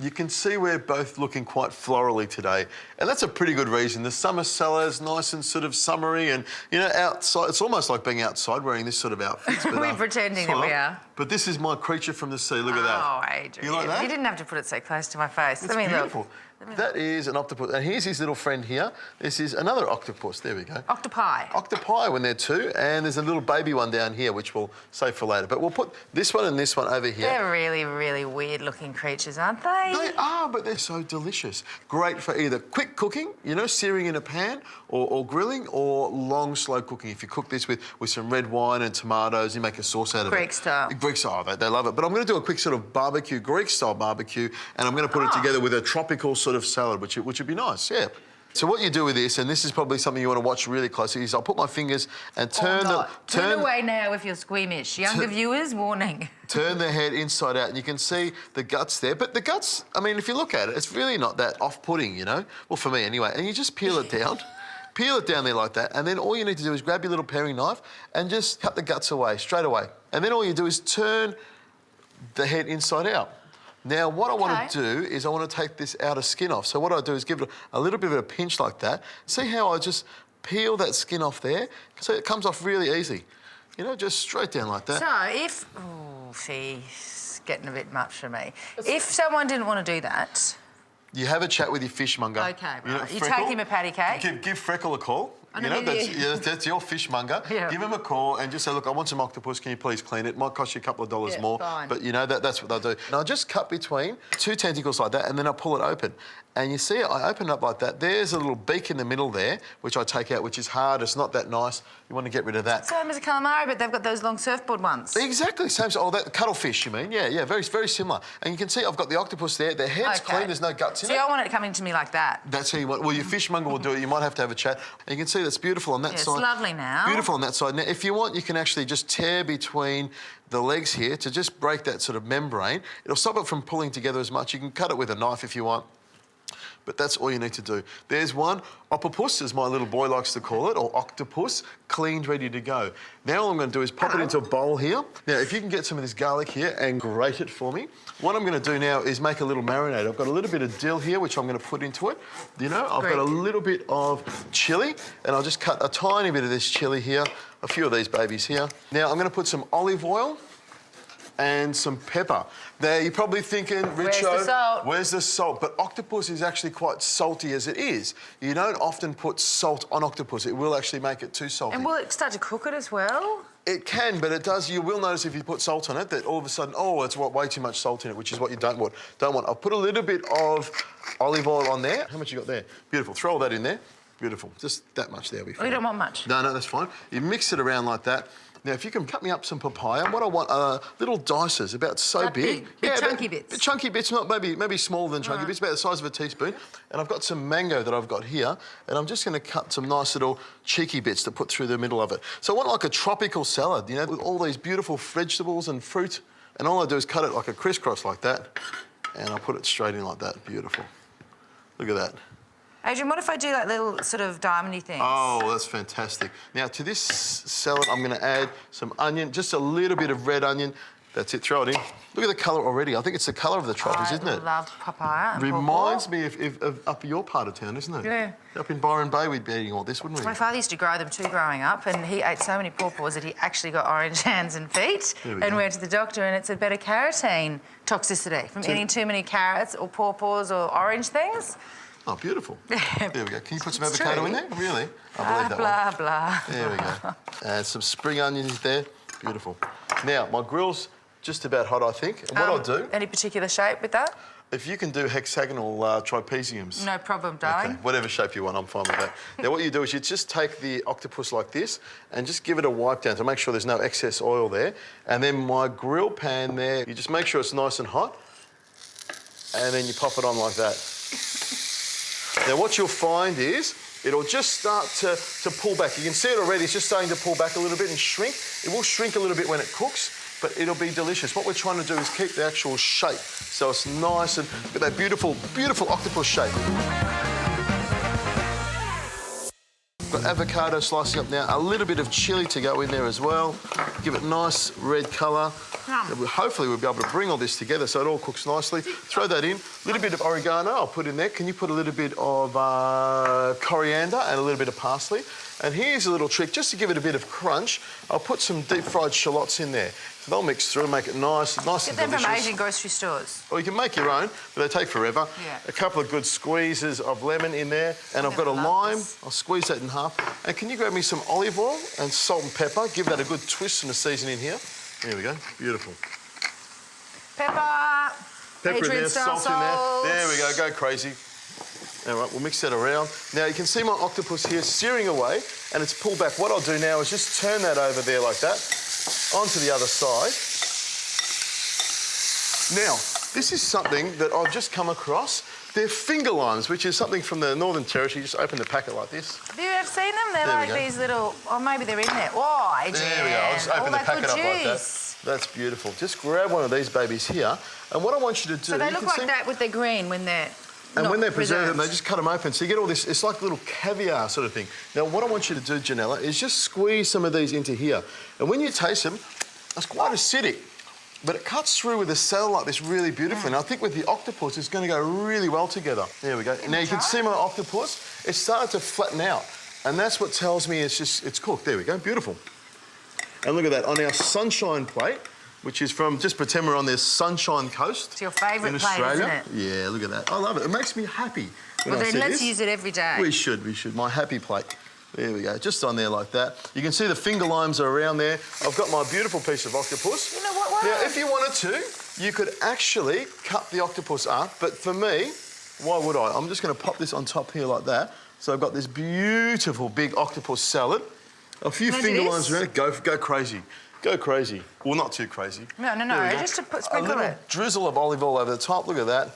You can see we're both looking quite florally today, and that's a pretty good reason. The summer sallad's nice and sort of summery, and, you know, outside, it's almost like being outside wearing this sort of outfit. We're pretending that we are. But this is my creature from the sea, look at that. Oh, Adrian. You like that? You didn't have to put it so close to my face. It's beautiful. That is an octopus. And here's his little friend here. This is another octopus. There we go. Octopi. Octopi when they're two. And there's a little baby one down here, which we'll save for later. But we'll put this one and this one over here. They're really, really weird-looking creatures, aren't they? They are, but they're so delicious. Great for either quick cooking, you know, searing in a pan, or grilling, or long, slow cooking. If you cook this with some red wine and tomatoes, you make a sauce out of Greek it. style. Greek style, they love it. But I'm going to do a quick sort of barbecue, Greek-style barbecue, and I'm going to put it together with a tropical sort of salad, which would be nice, yeah. So what you do with this, and this is probably something you want to watch really closely, is I'll put my fingers and turn Turn away now if you're squeamish. Younger viewers, warning. Turn the head inside out, and you can see the guts there. But the guts, I mean, if you look at it, it's really not that off-putting, you know? Well, for me anyway. And you just peel it down. Peel it down there like that, and then all you need to do is grab your little paring knife and just cut the guts away, straight away. And then all you do is turn the head inside out. Now, what I want to do is I want to take this outer skin off. So what I do is give it a little bit of a pinch like that. See how I just peel that skin off there? So it comes off really easy. You know, just straight down like that. So if... Oh, she's getting a bit much for me. If someone didn't want to do that... You have a chat with your fishmonger. OK, right. You know, You take him a patty cake. Give Freckle a call. You know, that's your fishmonger. Yeah. Give him a call and just say, look, I want some octopus, can you please clean it? Might cost you a couple of dollars more. Fine. But, you know, that's what they'll do. And I'll just cut between two tentacles like that, and then I'll pull it open. And you see, I open it up like that. There's a little beak in the middle there, which I take out, which is hard. It's not that nice. You want to get rid of that. Same as a calamari, but they've got those long surfboard ones. Exactly, same. Oh, that cuttlefish, you mean? Yeah, very, very similar. And you can see I've got the octopus there. The head's clean, there's no guts in it. So I want it coming to me like that. That's how you want. Well, your fishmonger will do it. You might have to have a chat. And you can see that's beautiful on that side. It's lovely now. Beautiful on that side. Now, if you want, you can actually just tear between the legs here to just break that sort of membrane. It'll stop it from pulling together as much. You can cut it with a knife if you want. But that's all you need to do. There's one, Octopus, as my little boy likes to call it, or octopus, cleaned, ready to go. Now all I'm going to do is pop it into a bowl here. Now, if you can get some of this garlic here and grate it for me. What I'm going to do now is make a little marinade. I've got a little bit of dill here, which I'm going to put into it. You know, I've got a little bit of chilli, and I'll just cut a tiny bit of this chilli here, a few of these babies here. Now, I'm going to put some olive oil and some pepper. Now, you're probably thinking, Richo, where's the salt? But octopus is actually quite salty as it is. You don't often put salt on octopus. It will actually make it too salty. And will it start to cook it as well? It can, but it does. You will notice if you put salt on it that all of a sudden, oh, it's way too much salt in it, which is what you don't want. I'll put a little bit of olive oil on there. How much you got there? Beautiful. Throw all that in there. Beautiful. Just that much there. Oh, you don't want much? No, that's fine. You mix it around like that. Now, if you can cut me up some papaya, what I want are little dices, about so big. Yeah, chunky bits. Chunky bits, not maybe smaller than chunky bits, about the size of a teaspoon. And I've got some mango that I've got here, and I'm just going to cut some nice little cheeky bits to put through the middle of it. So I want like a tropical salad, you know, with all these beautiful vegetables and fruit. And all I do is cut it like a crisscross like that, and I put it straight in like that. Beautiful. Look at that. Adrian, what if I do like little sort of diamondy things? Oh, that's fantastic. Now, to this salad, I'm going to add some onion, just a little bit of red onion. That's it, throw it in. Look at the colour already. I think it's the colour of the tropics, isn't it? I love papaya. Reminds me of up your part of town, isn't it? Yeah. Up in Byron Bay, we'd be eating all this, wouldn't we? My father used to grow them too growing up, and he ate so many pawpaws that he actually got orange hands and feet and went to the doctor, and it's a better carotene toxicity from eating too many carrots or pawpaws or orange things. Oh, beautiful. There we go. Can you put some avocado in there? Really? I believe that blah, one. blah. There we go. And some spring onions there. Beautiful. Now, my grill's just about hot, I think. And what I'll do... Any particular shape with that? If you can do hexagonal trapeziums. No problem, darling. Okay, whatever shape you want, I'm fine with that. Now, what you do is you just take the octopus like this and just give it a wipe down to make sure there's no excess oil there. And then my grill pan there, you just make sure it's nice and hot. And then you pop it on like that. Now, what you'll find is it'll just start to pull back. You can see it already. It's just starting to pull back a little bit and shrink. It will shrink a little bit when it cooks, but it'll be delicious. What we're trying to do is keep the actual shape so it's nice and get that beautiful, beautiful octopus shape. got avocado slicing up now. A little bit of chili to go in there as well. Give it nice red colour. Hopefully we'll be able to bring all this together so it all cooks nicely. Throw that in. A little bit of oregano I'll put in there. Can you put a little bit of coriander and a little bit of parsley? And here's a little trick, just to give it a bit of crunch, I'll put some deep-fried shallots in there. So they'll mix through, make it nice and delicious. Get them from Asian grocery stores. Or you can make your own, but they take forever. Yeah. A couple of good squeezes of lemon in there, and I've got a lime. I'll squeeze that in half. And can you grab me some olive oil and salt and pepper? Give that a good twist and a seasoning here. There we go, beautiful. Pepper In there, salt in there. There we go, go crazy. All right, we'll mix that around. Now, you can see my octopus here searing away, and it's pulled back. What I'll do now is just turn that over there like that, onto the other side. Now, this is something that I've just come across. They're finger limes, which is something from the Northern Territory. You just open the packet like this. Have you ever seen them? They're like these little, or maybe they're in there. Oh, Adrian. There we go. I'll just open the packet up like that. That's beautiful. Just grab one of these babies here, and what I want you to do... So they look like that with their green when they're And when they're preserved, they just cut them open. So you get all this, it's like little caviar sort of thing. Now, what I want you to do, Janella, is just squeeze some of these into here. And when you taste them, it's quite acidic, but it cuts through with the cell like this really beautifully. And I think with the octopus, it's going to go really well together. There we go. Now, you can see my octopus, it's started to flatten out. And that's what tells me it's cooked. There we go, beautiful. And look at that, on our sunshine plate, which is from, just pretend we're on this Sunshine Coast. It's your favourite in plate, Australia. isn't it? Yeah, look at that. I love it. It makes me happy when well, I then see let's this. use it every day. We should. My happy plate. There we go, just on there like that. You can see the finger limes are around there. I've got my beautiful piece of octopus. You know what? Now, if you wanted to, you could actually cut the octopus up, but for me, why would I? I'm just going to pop this on top here like that. So I've got this beautiful big octopus salad. A few finger limes around it. Go crazy. Go crazy. Well, not too crazy. No, just to sprinkle a little drizzle of olive oil over the top. Look at that.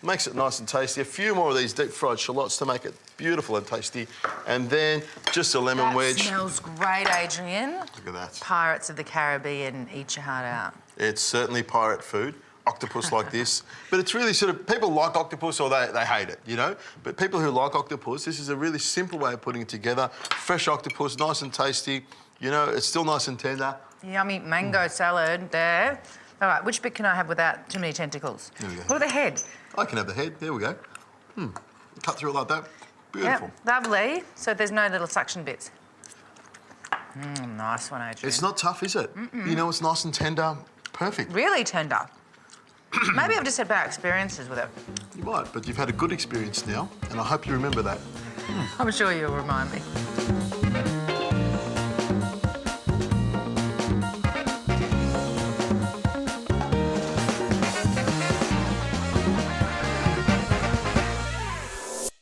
Makes it nice and tasty. A few more of these deep-fried shallots to make it beautiful and tasty. And then just a lemon wedge. That smells great, Adrian. Look at that. Pirates of the Caribbean, eat your heart out. It's certainly pirate food. Octopus like this. But it's really sort of, people like octopus or they hate it, you know? But people who like octopus, this is a really simple way of putting it together. Fresh octopus, nice and tasty. You know, it's still nice and tender. Yummy mango salad there. All right, which bit can I have without too many tentacles? There we go. What are the head? I can have the head. There we go. Cut through it like that. Beautiful. Yep, lovely. So there's no little suction bits. Nice one, Adrian. It's not tough, is it? You know, it's nice and tender. Perfect. Really tender. Maybe I've just had bad experiences with it. You might, but you've had a good experience now, and I hope you remember that. I'm sure you'll remind me.